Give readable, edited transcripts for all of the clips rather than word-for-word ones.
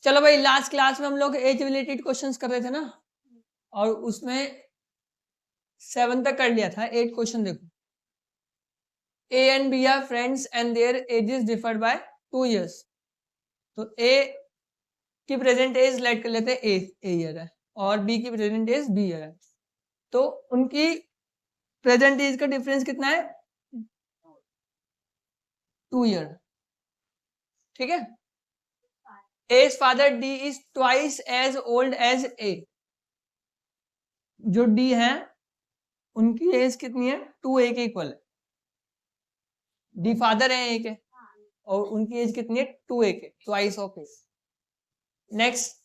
चलो भाई, last class में हम लोग एज रिलेटेड क्वेश्चंस कर रहे थे ना, और उसमें 7 तक कर लिया था। 8 क्वेश्चन देखो। A and B are friends and their ages differ by 2 years। तो ए की प्रेजेंट एज लेट कर लेते हैं ए ईयर है, और बी की प्रेजेंट एज बी ईयर है। तो उनकी प्रेजेंट एज का डिफरेंस कितना है? 2 year। ठीक है। As father D is twice as old as A. जो डी है उनकी एज कितनी है? 2a के इक्वल है। डी फादर है ए के, और उनकी एज कितनी है? 2a के, twice of a. Next,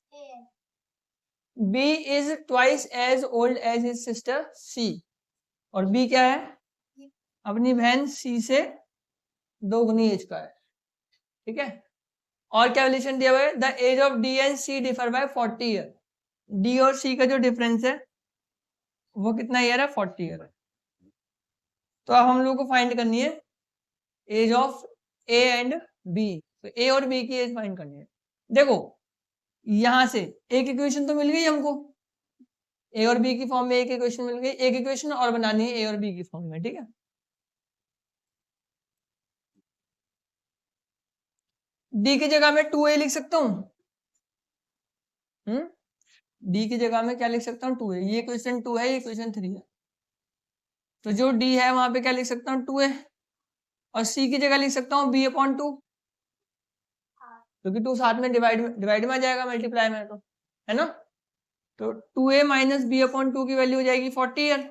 b is twice as old as his sister c. और बी क्या है? अपनी बहन सी से 2 गुनी एज का है। ठीक है। और क्या रिलेशन दिया हुआ है? The age of D and C differ by 40 year. D और सी का जो डिफरेंस है वो कितना ईयर है? 40 ईयर है। तो अब हम लोग को फाइंड करनी है age of A and B. तो ए और बी की एज फाइंड करनी है। देखो, यहां से एक इक्वेशन तो मिल गई हमको, ए और बी की फॉर्म में एक इक्वेशन मिल गई। एक इक्वेशन और बनानी है ए और बी की फॉर्म में। ठीक है। डी की जगह में 2a लिख सकता हूं। डी की जगह में क्या लिख सकता हूँ? 2a। ये क्वेश्चन 2 है, ये क्वेश्चन 3 है। तो जो डी है वहां पे क्या लिख सकता हूँ? 2a। और सी की जगह लिख सकता हूँ b/2, क्योंकि 2 साथ में डिवाइड में आ जाएगा, मल्टीप्लाई में, तो है ना। तो 2a माइनस b/2 की वैल्यू हो जाएगी 40 ईयर।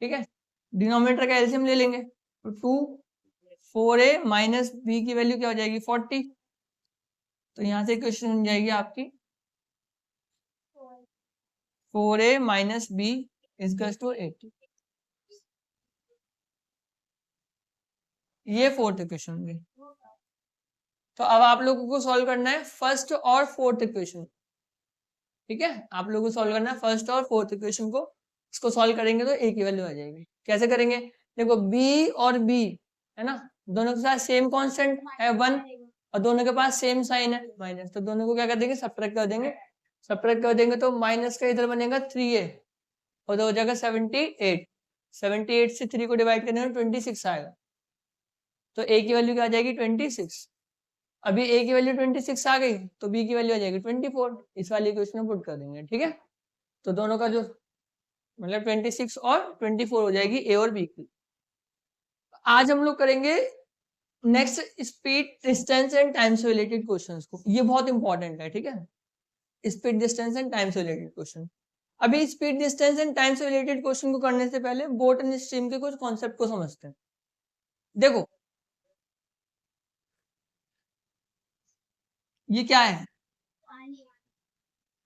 ठीक है। डिनोमिनेटर का एलसीएम ले लेंगे, तो 2 4a माइनस b की वैल्यू क्या हो जाएगी? 40। तो यहां से क्वेश्चन बन जाएगी आपकी 4a minus b equals to 80। ये फोर्थ इक्वेशन होगी। तो अब आप लोगों को सॉल्व करना है फर्स्ट और फोर्थ इक्वेशन। ठीक है। आप लोगों को सॉल्व करना है फर्स्ट और फोर्थ इक्वेशन को। इसको सॉल्व करेंगे तो ए की वैल्यू आ जाएगी। कैसे करेंगे? देखो, बी और बी है ना, दोनों के साथ सेम कांस्टेंट है 1, और दोनों के पास सेम साइन है माइनस। तो दोनों को क्या कर देंगे? सब्ट्रैक्ट कर देंगे। सब्ट्रैक्ट कर देंगे तो माइनस का इधर बनेगा 3a, और हो जाएगा 78। 78 से 3 को डिवाइड करने में 26 आएगा। तो ए की वैल्यू क्या आ जाएगी? 26। अभी ए की वैल्यू 26 आ गई, तो बी की वैल्यू आ जाएगी 24। इस वाली इक्वेशन में पुट कर देंगे। ठीक है। तो दोनों का जो मतलब 26 और 24 हो जाएगी ए और बी की। आज हम लोग करेंगे next speed, distance and time से रिलेटेड क्वेश्चंस को। ये बहुत इंपॉर्टेंट है। ठीक है। स्पीड, डिस्टेंस एंड टाइम से रिलेटेड क्वेश्चन। अभी स्पीड, डिस्टेंस एंड टाइम से रिलेटेड क्वेश्चन को करने से पहले बोट एंड स्ट्रीम के कुछ कॉन्सेप्ट को समझते हैं। देखो, ये क्या है?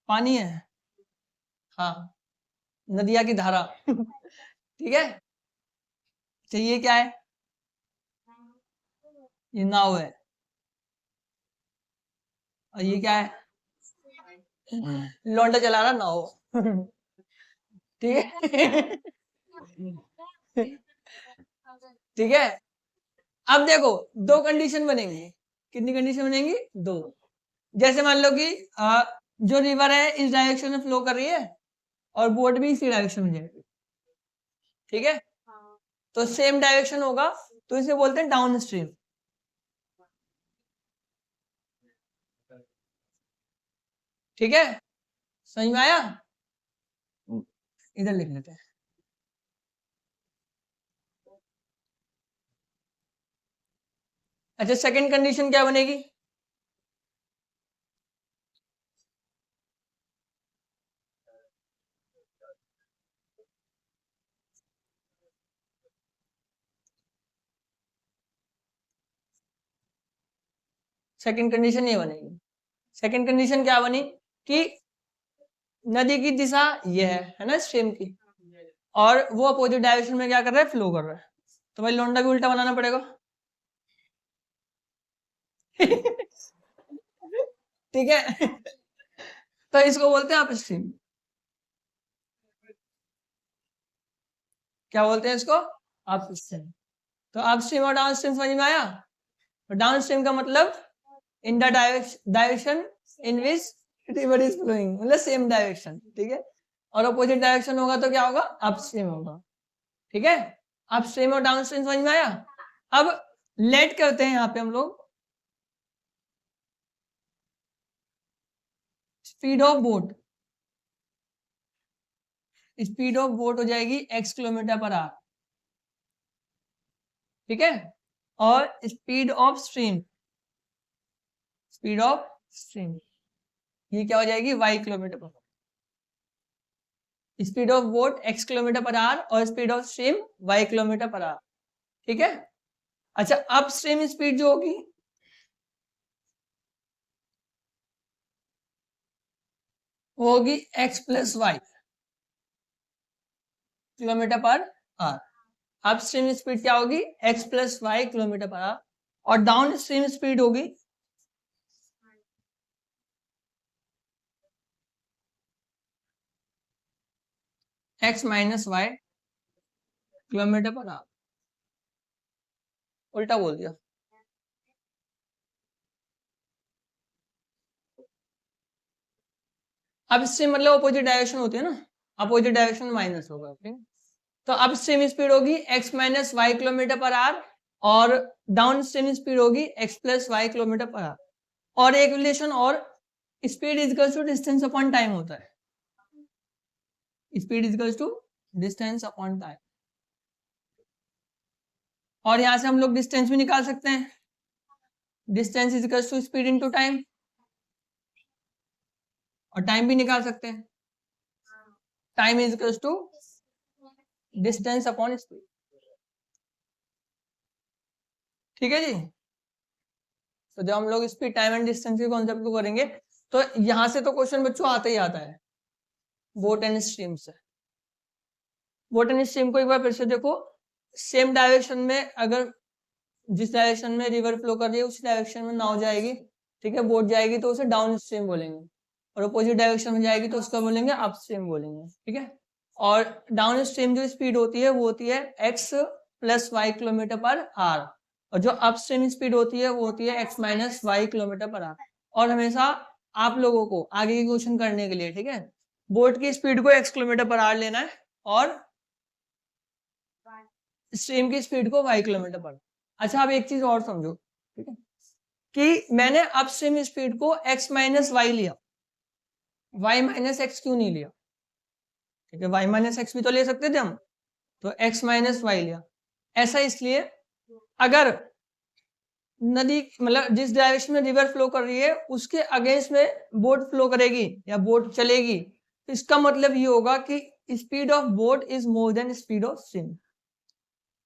पानी है। हाँ, नदिया की धारा। ठीक है। तो ये क्या है? ये नाव है। और ये क्या है? लौंडा चला रहा नाव। ठीक है। ठीक है। अब देखो, 2 कंडीशन बनेंगी। कितनी कंडीशन बनेंगी? 2। जैसे मान लो कि जो रिवर है इस डायरेक्शन में फ्लो कर रही है, और बोट भी इसी डायरेक्शन में जाएगी। ठीक है। तो सेम डायरेक्शन होगा, तो इसे बोलते हैं डाउन स्ट्रीम। ठीक है। समझ में आया? इधर लिख लेते हैं। अच्छा, सेकंड कंडीशन क्या बनेगी? सेकंड कंडीशन ये बनेगी। सेकंड कंडीशन क्या बनी? कि नदी की दिशा ये है ना, स्ट्रीम की, और वो अपोजिट डायरेक्शन में क्या कर रहा है? फ्लो कर रहा है। तो भाई लौंडा भी उल्टा बनाना पड़ेगा। ठीक है। तो इसको बोलते हैं अपस्ट्रीम। क्या बोलते हैं इसको? अपस्ट्रीम। तो अपस्ट्रीम और डाउनस्ट्रीम समझ में आया? तो डाउनस्ट्रीम का मतलब in the direction in which river is flowing, मतलब सेम डायरेक्शन, ठीक है। और अपोजिट डायरेक्शन होगा तो क्या होगा, अपस्ट्रीम होगा, ठीक है। अपस्ट्रीम और डाउनस्ट्रीम समझ में आया। अब लेट करते हैं यहाँ पे हम लोग speed of boat. Speed of boat हो जाएगी x किलोमीटर पर आवर, ठीक है। और speed of stream, speed of stream ये क्या हो जाएगी, y kilometre per hour. Speed of boat x kilometre per hour और speed of stream y kilometre per hour, ठीक है। अच्छा, अप स्ट्रीम स्पीड जो होगी वो होगी x plus y kilometre per hour. Upstream speed क्या होगी, x plus y kilometre per hour. और डाउन स्ट्रीम स्पीड होगी x minus y kilometre per hour. उल्टा बोल दिया। अब स्ट्रीम मतलब अपोजिट डायरेक्शन होती है ना, अपोजिट डायरेक्शन माइनस होगा, ठीक है। तो अब स्ट्रीम स्पीड होगी x minus y kilometre per hour और डाउन स्ट्रीम स्पीड होगी x plus y kilometre per hour. और एक रिलेशन और, speed is to distance upon time होता है। Speed is to distance upon time. और यहां से हम लोग डिस्टेंस भी निकाल सकते हैं, distance is to speed into time, और टाइम भी निकाल सकते हैं, time is to distance upon speed, ठीक है जी। तो जब हम लोग स्पीड टाइम एंड डिस्टेंस के कॉन्सेप्ट को करेंगे तो यहां से तो क्वेश्चन बच्चों आता ही आता है बोट एंड स्ट्रीम से। बोट एंड स्ट्रीम को एक बार फिर से देखो, सेम डायरेक्शन में, अगर जिस डायरेक्शन में रिवर फ्लो कर रही है उसी डायरेक्शन में नाव जाएगी, ठीक है, बोट जाएगी तो उसे डाउन स्ट्रीम बोलेंगे, और अपोजिट डायरेक्शन में जाएगी तो उसका बोलेंगे अप स्ट्रीम बोलेंगे, ठीक है। और डाउन स्ट्रीम जो स्पीड होती है वो होती है x plus y kilometre per hour, और जो अप स्ट्रीम स्पीड होती है वो होती है x minus y kilometre per hour. और हमेशा आप लोगों को आगे के क्वेश्चन करने के लिए, ठीक है, बोट की स्पीड को x किलोमीटर पर आवर लेना है और स्ट्रीम की स्पीड को y किलोमीटर पर। अच्छा, अब एक चीज और समझो, ठीक है, कि मैंने अप स्ट्रीम स्पीड को x माइनस वाई लिया, y माइनस एक्स क्यों नहीं लिया, ठीक है, y माइनस एक्स भी तो ले सकते थे हम, तो x माइनस वाई लिया। ऐसा इसलिए, अगर नदी मतलब जिस डायरेक्शन में रिवर फ्लो कर रही है उसके अगेंस्ट में बोट फ्लो करेगी या बोट चलेगी, तो इसका मतलब ये होगा कि speed of boat is more than speed of stream.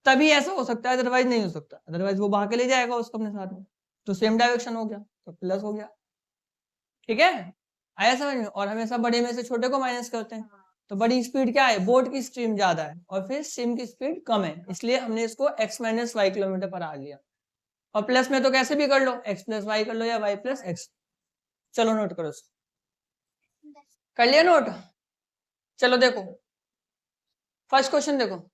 तभी ऐसा हो सकता है, अदरवाइज नहीं हो सकता, अदरवाइज वो बहा के ले जाएगा उसको अपने साथ में, तो सेम डायरेक्शन हो गया तो प्लस हो गया, ठीक है। आया समझ में। और हमेशा बड़े में से छोटे को माइनस करते हैं, तो बड़ी स्पीड क्या है, बोट की स्ट्रीम ज्यादा है और फिर स्ट्रीम की स्पीड कम है, इसलिए हमने इसको x माइनस वाई किलोमीटर पर आ लिया। और प्लस में तो कैसे भी कर लो, x प्लस वाई कर लो या y प्लस एक्स। चलो नोट करो इसको, कर लिया नोट। चलो देखो फर्स्ट क्वेश्चन देखो,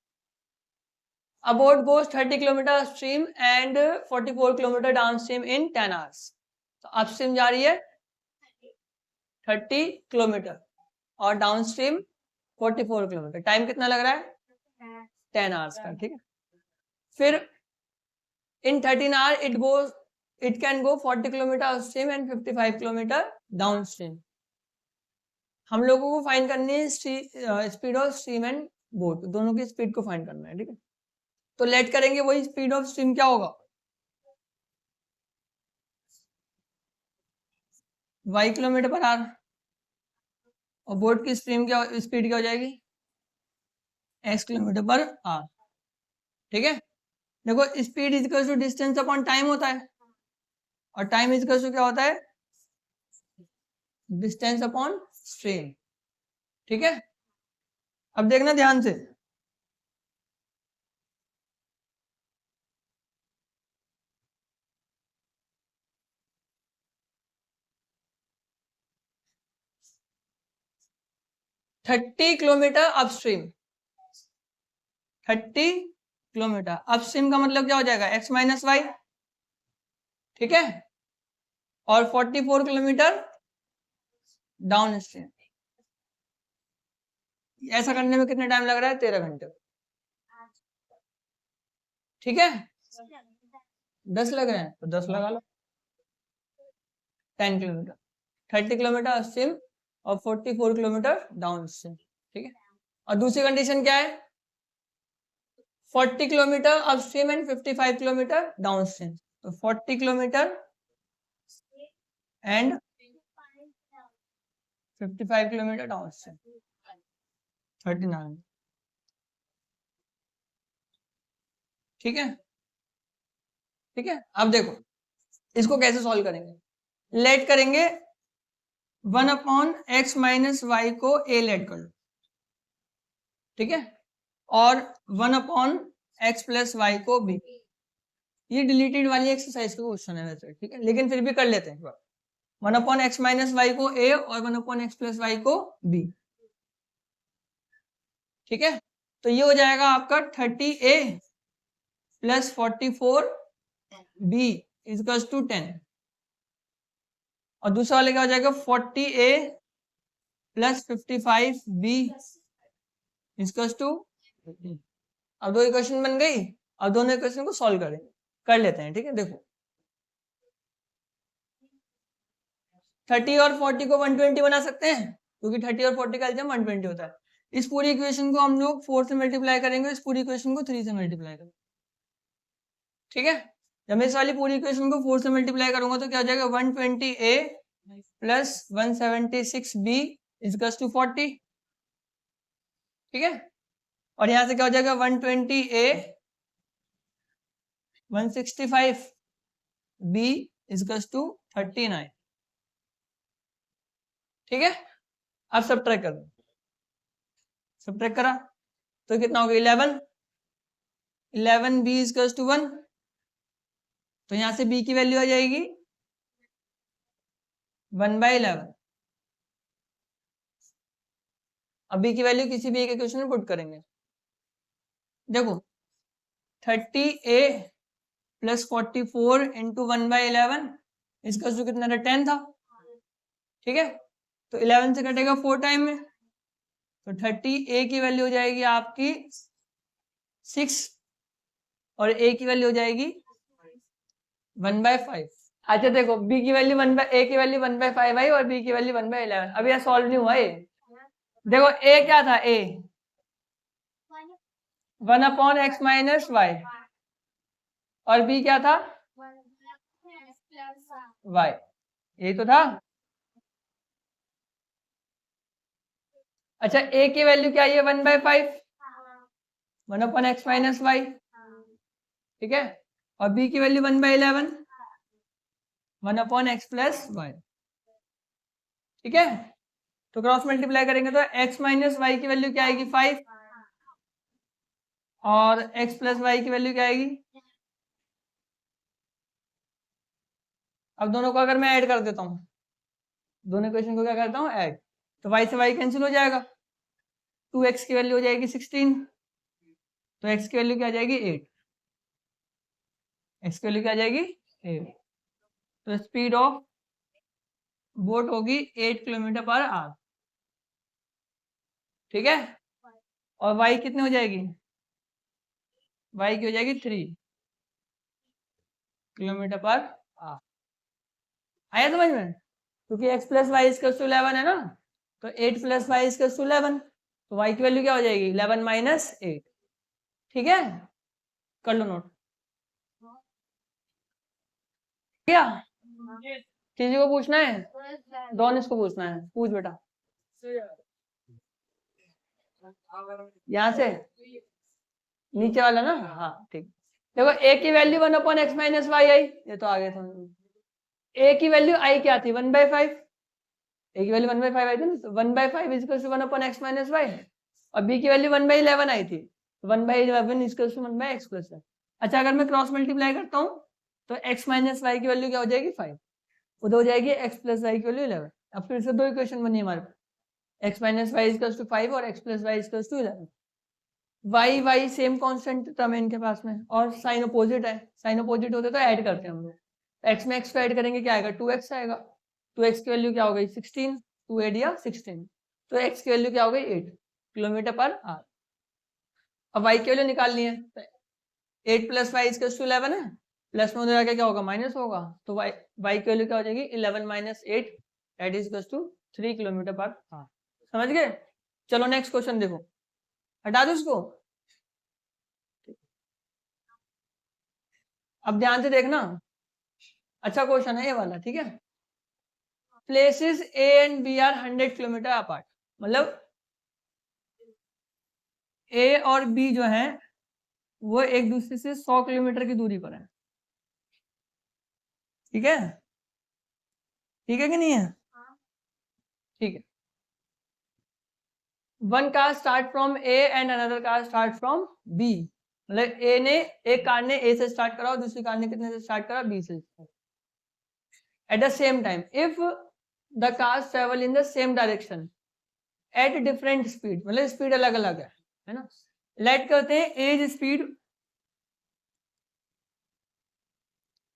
a boat goes 30 kilometre upstream and 44 kilometre downstream in 10 hours. तो अपस्ट्रीम जा रही है 30 किलोमीटर और डाउनस्ट्रीम 44 किलोमीटर, टाइम कितना लग रहा है 10 आवर्स का, ठीक है। फिर इन 13 hour it can go 40 kilometre upstream and 55 kilometre downstream. हम लोगों को फाइंड करनी है speed of stream and boat, दोनों की स्पीड को फाइंड करना है, ठीक है। तो लेट करेंगे, वही स्पीड ऑफ स्ट्रीम क्या होगा, y किलोमीटर पर आवर, और बोट की स्ट्रीम क्या स्पीड क्या हो जाएगी x किलोमीटर पर आवर, ठीक है। देखो speed is to distance upon time होता है, और टाइम इज टू क्या होता है, डिस्टेंस अपॉन स्ट्रीम, ठीक है। अब देखना ध्यान से, thirty kilometre upstream, 30 kilometre upstream का मतलब क्या हो जाएगा x माइनस वाई, ठीक है। और 44 किलोमीटर डाउन स्ट्रीम। ऐसा करने में कितना टाइम लग रहा है? 13 घंटे। ठीक है, 10 लग रहे हैं तो 10 लगा लो। 10 किलोमीटर, 30 किलोमीटर अपस्ट्रीम और 44 किलोमीटर डाउन स्ट्रीम। ठीक है, और दूसरी कंडीशन क्या है? 40 kilometre upstream and 55 kilometre down stream. तो 40 kilometre and 55 kilometre down stream, 39। ठीक है, ठीक है। अब देखो इसको कैसे सॉल्व करेंगे। लेट करेंगे 1/x माइनस वाई को a लेट कर लो। ठीक है, और 1/x प्लस वाई को b। ये डिलीटेड वाली एक्सरसाइज का क्वेश्चन है वैसे, ठीक है, लेकिन फिर भी कर लेते हैं। 1/x माइनस वाई को a और 1/x प्लस वाई को b। ठीक है, तो ये हो जाएगा आपका 30a plus 44b equals to 10। और दूसरा वाले क्या हो जाएगा? 40a plus 55b equals to. अब दो इक्वेशन बन गई। अब दोनों इक्वेशन को सॉल्व कर लेते हैं। ठीक है, देखो 30 और 40 को 120 बना सकते हैं, क्योंकि 30 और 40 का एलसीएम 120 होता है। इस पूरी इक्वेशन को हम लोग 4 से मल्टीप्लाई करेंगे, इस पूरी इक्वेशन को 3 से मल्टीप्लाई करेंगे। ठीक है, जब मैं इस वाली पूरी इक्वेशन को 4 से मल्टीप्लाई करूंगा तो क्या हो जाएगा? 120a plus 176b equals to 40। ठीक है, और यहां से क्या हो जाएगा? 120a 165b equals to 39। ठीक है, अब सबट्रैक्ट कर दो। सबट्रैक्ट करा तो कितना हो गया? 11b equals to 1। तो यहां से b की वैल्यू आ जाएगी 1/11। अब b की वैल्यू किसी भी एक इक्वेशन में पुट करेंगे। देखो 30a प्लस 44 इंटू 1/11 इसका जो कितना था? 10 था। ठीक है, तो 11 से कटेगा 4 टाइम में, तो 30a की वैल्यू हो जाएगी आपकी 6 और a की वैल्यू हो जाएगी 1/5। अच्छा देखो b की वैल्यू a की वैल्यू 1/5 आई और b की वैल्यू 1/11। अब यह सॉल्व नहीं हुआ ये। देखो a क्या था? a 1/x माइनस वाई, और b क्या था? y। यही तो था। अच्छा a की वैल्यू क्या है? 1/5, 1/x माइनस वाई। ठीक है, और b की वैल्यू 1/11, 1/x प्लस वाई। ठीक है, तो क्रॉस मल्टीप्लाई करेंगे तो x माइनस वाई की वैल्यू क्या आएगी? 5, और x प्लस वाई की वैल्यू क्या आएगी? अब दोनों को अगर मैं ऐड कर देता हूँ, दोनों इक्वेशन को क्या करता हूँ? ऐड। तो y से y कैंसिल हो जाएगा, 2x की वैल्यू हो जाएगी 16, तो x की वैल्यू क्या आ जाएगी? 8। x की वैल्यू क्या आ जाएगी? 8। तो स्पीड ऑफ बोट होगी 8 किलोमीटर पर आवर। ठीक है, और y कितनी हो जाएगी? y की हो जाएगी 3 किलोमीटर पर आवर। आया समझ में? क्योंकि x plus y equal to 11 है ना, तो 8 प्लस वाई इक्वल टू 11, तो y की वैल्यू क्या हो जाएगी? 11 माइनस 8। ठीक है, कर लो नोट। क्या किसी को पूछना है? डॉन इसको पूछना है, पूछ बेटा। यहाँ से नीचे वाला ना? हाँ ठीक। देखो a की वैल्यू 1/x माइनस वाई आई, ये तो आगे था। a की वैल्यू आई क्या थी? 1/5। a की वैल्यू 1/5 आई थी ना, तो 1/5 equal to 1/x minus y, और b की वैल्यू 1/11 आई थी, तो 1/11 equal to 1/x plus Y. अच्छा अगर मैं क्रॉस मल्टीप्लाई करता हूँ तो x माइनस वाई की वैल्यू क्या हो जाएगी? 5। उधर हो जाएगी x प्लस वाई की वैल्यू 11। अब फिर से दो इक्वेशन बनी हमारे पास, x minus y equal to 5 और x plus y equal to 11। Y y same constant term है इनके पास में, और साइन अपोजिट है, साइन अपोजिट होते तो ऐड करते हैं हम लोग। एक्स में एक्स को ऐड करेंगे क्या आएगा, 2x आएगा। 2x की वैल्यू क्या हो गई 16, 2 8 या 16, तो x की वैल्यू क्या हो गई 8 किलोमीटर पर आवर। अब y की वैल्यू निकालनी है, 8 प्लस वाई इज 11 है, प्लस में उधर आके क्या होगा माइनस होगा, तो y की वैल्यू क्या हो जाएगी 11 minus 8 that is 3 kilometre per our. समझ गए? चलो नेक्स्ट क्वेश्चन देखो, हटा दो इसको। अब ध्यान से देखना, अच्छा क्वेश्चन है ये वाला, ठीक है। Places A and B are 100 kilometre apart, मतलब ए और बी जो है वो एक दूसरे से 100 किलोमीटर की दूरी पर है, ठीक है, ठीक है कि नहीं है, ठीक है। One car start from A and another car start from B, मतलब ए ने, एक कार ने ए से स्टार्ट करा और दूसरी कार ने कितने से स्टार्ट करा, बी से। At the same time if the cars travel in the same direction at different speed, मतलब स्पीड अलग अलग है ना। लेट करते हैं as speed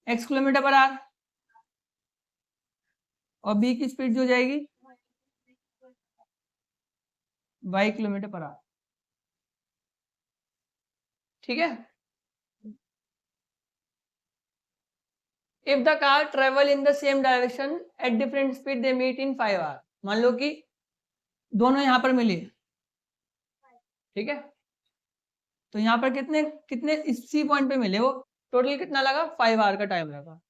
x kilometre per hour और b की स्पीड जो जाएगी y किलोमीटर पर आवर, ठीक है। If the car travel in the same direction at different speed they meet in 5 hour, मान लो कि दोनों यहां पर मिली, ठीक है, तो यहाँ पर कितने कितने इसी पॉइंट पे मिले, वो टोटल कितना लगा 5 आवर का टाइम लगा,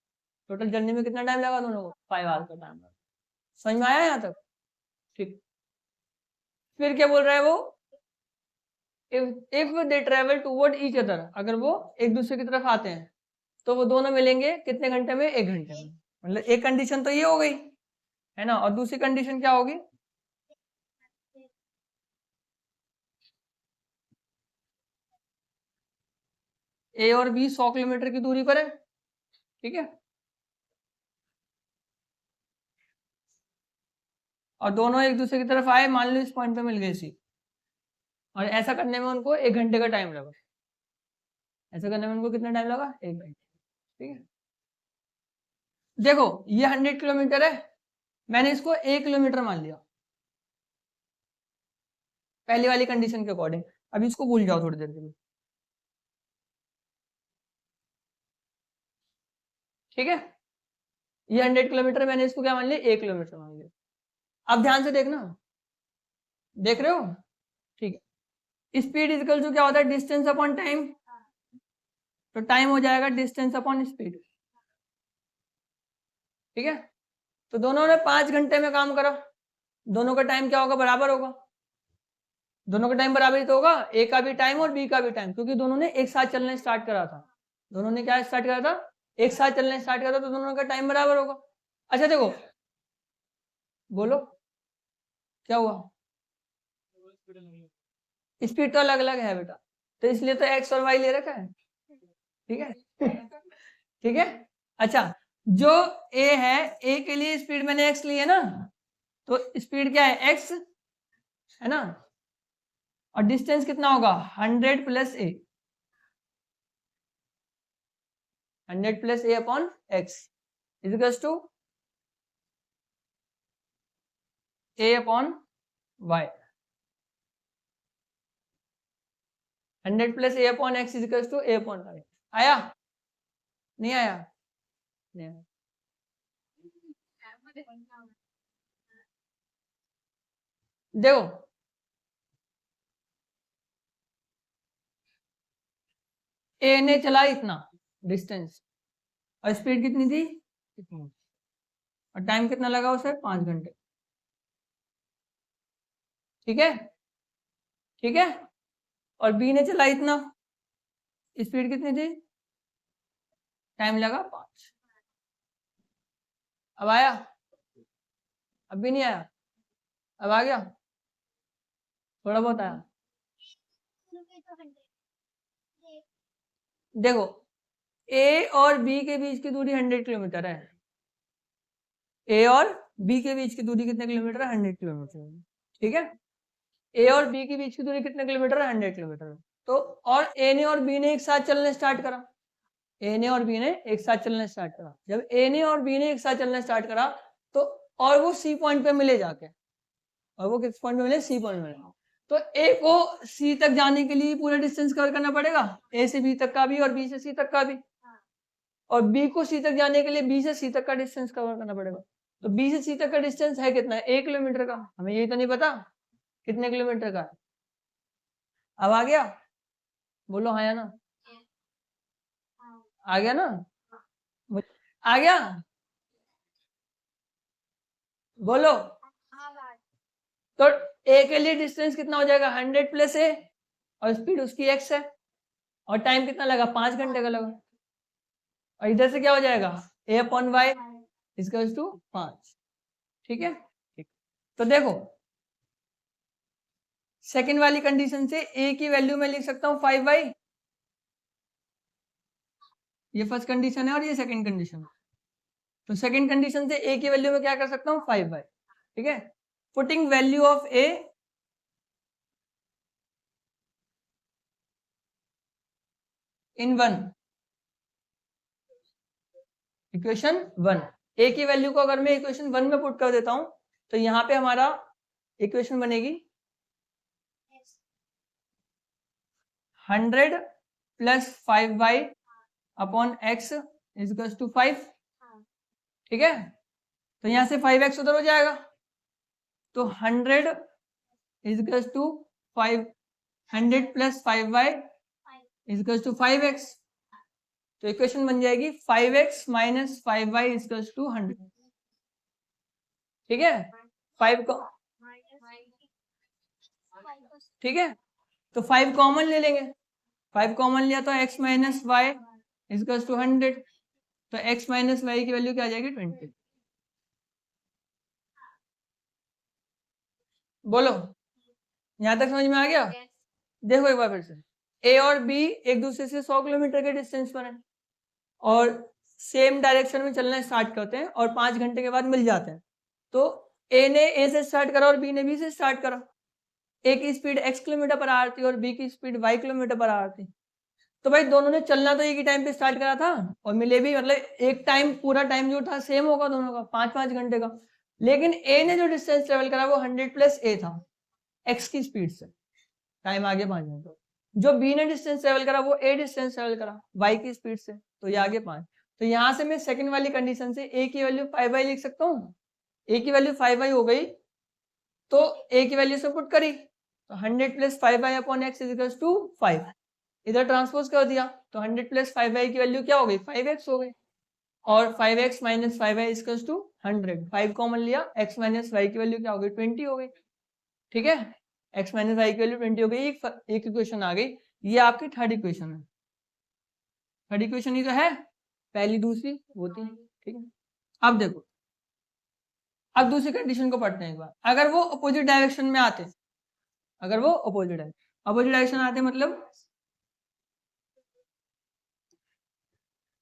टोटल जर्नी में कितना टाइम लगा दोनों को 5 आवर का टाइम लगा। समझ में आया यहाँ तक, ठीक। फिर क्या बोल रहा है वो, if they travel toward each other, अगर वो एक दूसरे की तरफ आते हैं तो वो दोनों मिलेंगे कितने घंटे में, 1 घंटे में। मतलब एक कंडीशन तो ये हो गई है ना, और दूसरी कंडीशन क्या होगी, ए और बी 100 किलोमीटर की दूरी पर है, ठीक है, और दोनों एक दूसरे की तरफ आए, मान लो इस पॉइंट पे मिल गए सी, और ऐसा करने में उनको 1 घंटे का टाइम लगा, ऐसा करने में उनको कितना टाइम लगा 1 घंटे, ठीक है। देखो ये 100 किलोमीटर है, मैंने इसको 1 किलोमीटर मान लिया पहली वाली कंडीशन के अकॉर्डिंग, अभी इसको भूल जाओ थोड़ी देर के लिए, ठीक है। ये 100 किलोमीटर, मैंने इसको क्या मान लिया 1 किलोमीटर मान लिया। अब ध्यान से देखना, देख रहे हो, ठीक है। स्पीड इक्वल टू क्या होता है, डिस्टेंस अपॉन टाइम, तो टाइम हो जाएगा डिस्टेंस अपॉन स्पीड, ठीक है। तो दोनों ने 5 घंटे में काम करा, दोनों का टाइम क्या होगा, बराबर होगा, दोनों का टाइम बराबर ही तो होगा, ए का भी टाइम और बी का भी टाइम, क्योंकि दोनों ने एक साथ चलना स्टार्ट करा था, दोनों ने क्या स्टार्ट करा था, एक साथ चलना स्टार्ट करा था, तो दोनों का टाइम बराबर होगा। अच्छा देखो, बोलो क्या हुआ, स्पीड तो अलग अलग है बेटा, तो इसलिए तो एक्स और वाई ले रखा है, ठीक है ठीक है। अच्छा, जो ए है, ए के लिए स्पीड मैंने एक्स ली है ना, तो स्पीड क्या है एक्स, है ना, और डिस्टेंस कितना होगा 100 plus a, 100 plus a upon x is to a upon y, 100 plus a upon x is to a upon y. आया नहीं आया, नहीं आया। देखो ए ने चला इतना डिस्टेंस और स्पीड कितनी थी इतनी, और टाइम कितना लगा उसे 5 घंटे, ठीक है, ठीक है। और बी ने चला इतना, स्पीड कितनी थी, टाइम लगा 5। अब आया, अब भी नहीं आया, अब आ गया, थोड़ा बहुत आया। देखो ए और बी के बीच की दूरी 100 किलोमीटर है, ए और बी के बीच की दूरी कितने किलोमीटर है, 100 किलोमीटर, ठीक है। ए और बी के बीच की दूरी कितने किलोमीटर है, 100 किलोमीटर। तो और ए ने और बी ने एक साथ चलने स्टार्ट करा, ए ने और बी ने एक साथ चलना स्टार्ट करा। जब ए ने और बी ने एक साथ चलना स्टार्ट करा तो और वो सी पॉइंट पे मिले जाके, और वो किस पॉइंट पे मिले, सी पॉइंट में। तो ए को सी तक जाने के लिए पूरा डिस्टेंस कवर करना पड़ेगा, ए से बी तक का भी और बी से सी तक का भी, और बी को सी तक जाने के लिए बी से सी तक का डिस्टेंस कवर करना पड़ेगा। तो बी से सी तक का डिस्टेंस है कितना है, 1 किलोमीटर का। हमें यही तो नहीं पता कितने किलोमीटर का है। अब आ गया, बोलो हाँ या ना, आ गया ना, आ गया, बोलो। तो ए के लिए डिस्टेंस कितना हो जाएगा, 100 प्लस ए, और स्पीड उसकी x है, और टाइम कितना लगा, 5 घंटे का लगा। और इधर से क्या हो जाएगा, a upon y equals to 5। ठीक है, ठीक। तो देखो सेकेंड वाली कंडीशन से a की वैल्यू मैं लिख सकता हूँ 5y, ये फर्स्ट कंडीशन है और ये सेकंड कंडीशन है। तो सेकंड कंडीशन से a की वैल्यू में क्या कर सकता हूँ, 5y। ठीक है, putting value of a in 1, equation 1। a की वैल्यू को अगर मैं इक्वेशन 1 में पुट कर देता हूं तो यहाँ पे हमारा इक्वेशन बनेगी 100 plus 5y upon x is to 5। ठीक है, तो यहाँ से 5x उधर हो जाएगा, तो 100 is to 5, 100 plus 5y is to 5x। तो इक्वेशन बन जाएगी 5x minus 5y is to 100। ठीक है, 5 को, ठीक है, तो 5 कॉमन ले लेंगे, 5 कॉमन लिया तो x minus y is to 100। तो x माइनस वाई की वैल्यू क्या आ जाएगी, 20। बोलो यहां तक समझ में आ गया। देखो एक बार फिर से, a और b एक दूसरे से 100 किलोमीटर के डिस्टेंस पर है और सेम डायरेक्शन में चलना स्टार्ट करते हैं और 5 घंटे के बाद मिल जाते हैं। तो a ने a से स्टार्ट करा और b ने b से स्टार्ट करा। a की स्पीड x किलोमीटर पर आ रही थी और b की स्पीड y किलोमीटर पर आ रही थी। तो भाई दोनों ने चलना तो एक ही टाइम पे स्टार्ट करा था और मिले भी, मतलब एक टाइम, पूरा टाइम जो था सेम होगा दोनों का, 5-5 घंटे का। लेकिन ए ने जो डिस्टेंस ट्रेवल करा वो 100 प्लस ए था एक्स की स्पीड से, टाइम आगे 5 घंटे। जो बी ने डिस्टेंस ट्रेवल करा वो ए डिस्टेंस ट्रेवल करा वाई की स्पीड से, तो ये आगे 5। तो यहां से मैं सेकंड वाली कंडीशन से ए की वैल्यू 5y लिख सकता हूँ। ए की वैल्यू 5y हो गई तो ए की वैल्यू से पुट करी, तो 100 plus 5y upon x is to 5। इधर ट्रांसपोज कर दिया तो 100 प्लस 5y की वैल्यू क्या हो गई, 5x हो गई, और 5x minus 5y equals to 100। 5 common लिया, x माइनस y की वैल्यू क्या हो गई, 20 हो गई। ठीक है, x माइनस y की वैल्यू 20 हो गई। एक इक्वेशन आ गई, ये आपकी थर्ड इक्वेशन है। थर्ड इक्वेशन ही तो है, पहली दूसरी होती है। ठीक है, अब देखो, अब दूसरी कंडीशन को पढ़ते हैं एक बार। अगर वो अपोजिट डायरेक्शन में आते, अगर वो अपोजिट डायरेक्शन आते मतलब,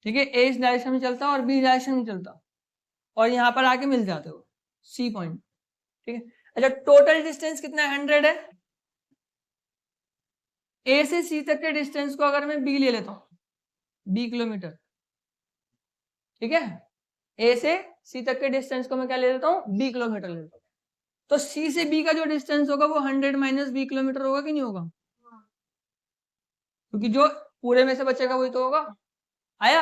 ठीक है, ए इस डायरेक्शन में चलता और बी डायरेक्शन में चलता और यहाँ पर आके मिल जाते हो सी पॉइंट। ठीक है, अच्छा टोटल डिस्टेंस कितना है, 100 है। ए से सी तक के डिस्टेंस को अगर मैं बी ले लेता हूँ, बी किलोमीटर, ठीक है, ए से सी तक के डिस्टेंस को मैं क्या ले लेता हूँ, बी किलोमीटर ले लेता हूँ। तो सी से बी का जो डिस्टेंस होगा वो 100 माइनस बी किलोमीटर होगा कि नहीं होगा, क्योंकि जो पूरे में से बचेगा वही तो होगा। आया,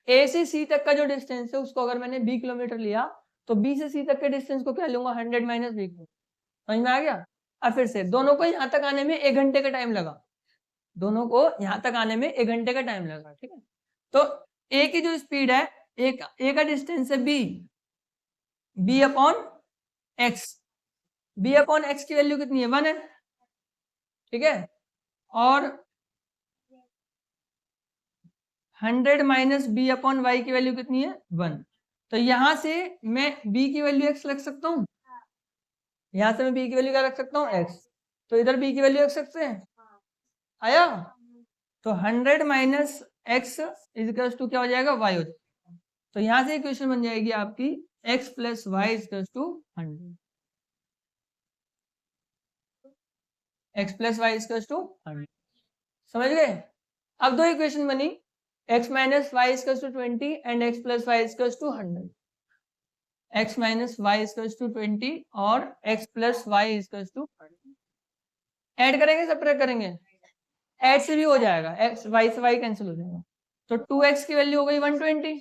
ए से सी तक का जो डिस्टेंस है उसको अगर मैंने बी किलोमीटर लिया तो बी से सी तक के डिस्टेंस को क्या लूंगा, 100 माइनस बी किलोमीटर। समझ में आ गया। अब फिर से दोनों को यहाँ तक आने में 1 घंटे का टाइम लगा, दोनों को यहाँ तक आने में 1 घंटे का टाइम लगा। ठीक है, तो ए की जो स्पीड है, ए का डिस्टेंस है b upon x. B upon x की वैल्यू कितनी है, 1 है। ठीक है, और 100 माइनस बी अपॉन वाई की वैल्यू कितनी है, 1। तो यहां से मैं b की वैल्यू x रख सकता हूँ, यहां से मैं b की वैल्यू क्या रख सकता हूँ, x। तो इधर b की वैल्यू रख सकते हैं। आया, तो 100 माइनस एक्स इजिकल्स टू क्या हो जाएगा, y हो जाएगा। तो यहां से इक्वेशन बन जाएगी आपकी x plus y equals to 100, x plus y equals to 100। समझ गए। अब दो इक्वेशन बनी, x minus y equals to 20 and x plus y equals to 100। x minus y equals to 20 और x plus y equals to 100। Add करेंगे subtract करेंगे? Add से भी हो जाएगा, x y से y कैंसिल हो जाएगा। तो 2x की वैल्यू हो गई 120,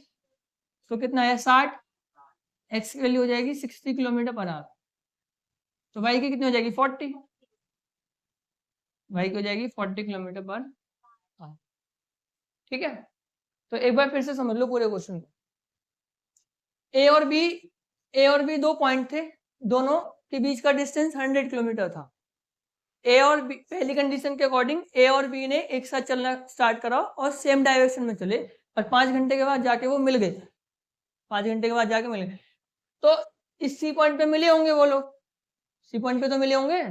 तो कितना है 60, x की वैल्यू हो जाएगी 60 किलोमीटर पर आवर, तो y की कितनी हो जाएगी 40, y की हो जाएगी 40 किलोमीटर पर आवर। ठीक है, तो एक बार फिर से समझ लो पूरे क्वेश्चन को। ए और बी दो पॉइंट थे, दोनों के बीच का डिस्टेंस 100 किलोमीटर था। ए और बी, पहली कंडीशन के अकॉर्डिंग ए और बी ने एक साथ चलना स्टार्ट करा और सेम डायरेक्शन में चले, और 5 घंटे के बाद जाके वो मिल गए, 5 घंटे के बाद जाके मिल गए। तो इस सी पॉइंट पे मिले होंगे वो लोग, सी पॉइंट पे तो मिले होंगे।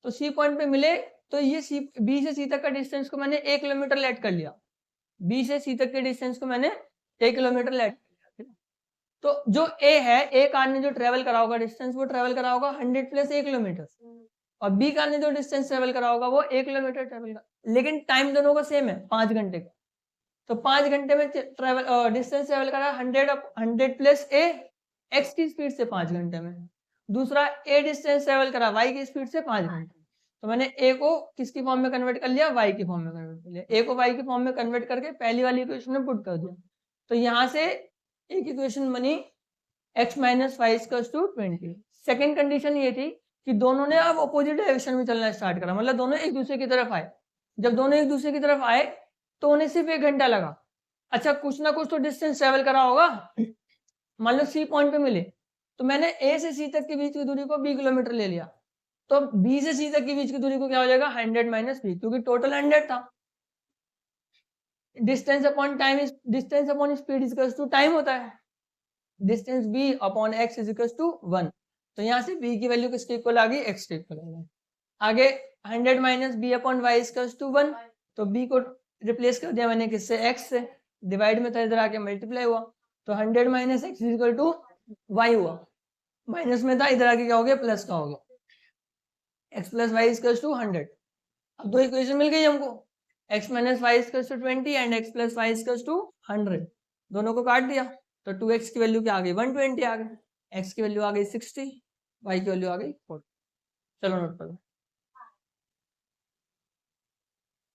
तो सी पॉइंट पे मिले तो ये सी बी से सी तक का डिस्टेंस को मैंने 1 किलोमीटर लेट कर लिया, बी से सी तक के डिस्टेंस को मैंने 1 किलोमीटर लेट कर लिया। तो जो ए है, ए कार ने जो ट्रेवल करा होगा डिस्टेंस, वो ट्रेवल करा होगा 100 प्लस 1 किलोमीटर, और बी कार ने जो डिस्टेंस ट्रेवल करा होगा वो 1 किलोमीटर ट्रेवल का, लेकिन टाइम दोनों का सेम है 5 घंटे का। तो 5 घंटे में ट्रेवल डिस्टेंस ट्रेवल करा 100 प्लस ए एक्स की स्पीड से 5 घंटे में, दूसरा ए डिस्टेंस ट्रेवल करा वाई की स्पीड से 5 घंटे। तो मैंने ए को किसकी फॉर्म में कन्वर्ट कर लिया, वाई की फॉर्म में कन्वर्ट कर लिया, ए को वाई की फॉर्म में कन्वर्ट करके पहली वाली इक्वेशन में पुट कर दिया। तो यहाँ से एक इक्वेशन बनी x minus y equals to 20। Second condition ये थी कि दोनों ने अब अपोजिट डायरेक्शन में चलना स्टार्ट करा, मतलब दोनों एक दूसरे की तरफ आए। जब दोनों एक दूसरे की तरफ आए तो उन्हें सिर्फ 1 घंटा लगा। अच्छा, कुछ ना कुछ तो डिस्टेंस ट्रेवल करा होगा। मान लो सी पॉइंट पे मिले, तो मैंने ए से सी तक के बीच की दूरी को 20 किलोमीटर ले लिया, तो बी से सी तक के बीच की दूरी को क्या हो जाएगा 100 माइनस बी, क्योंकि टोटल 100 था। Distance upon time, distance upon speed equals to time होता है, distance b upon x is equals to 1। तो यहाँ से b की वैल्यू किसके इक्वल आ गई, x के इक्वल आ गई। आगे 100 minus b upon y equals to 1, तो b को रिप्लेस कर दिया मैंने किससे, x से, डिवाइड में था इधर आके मल्टीप्लाई हुआ, तो 100 minus x is equal to y हुआ, माइनस में था इधर आके क्या हो गया, प्लस का हो गया, x plus y equals to 100। अब दो इक्वेशन मिल गई हमको, x minus y equals to 20 and x plus y equals to 100, दोनों को काट दिया, तो 2x की वैल्यू क्या आ गई 120 आ गई, x की वैल्यू आ गई 60, y की वैल्यू आ गई 40। चलो नोट करो।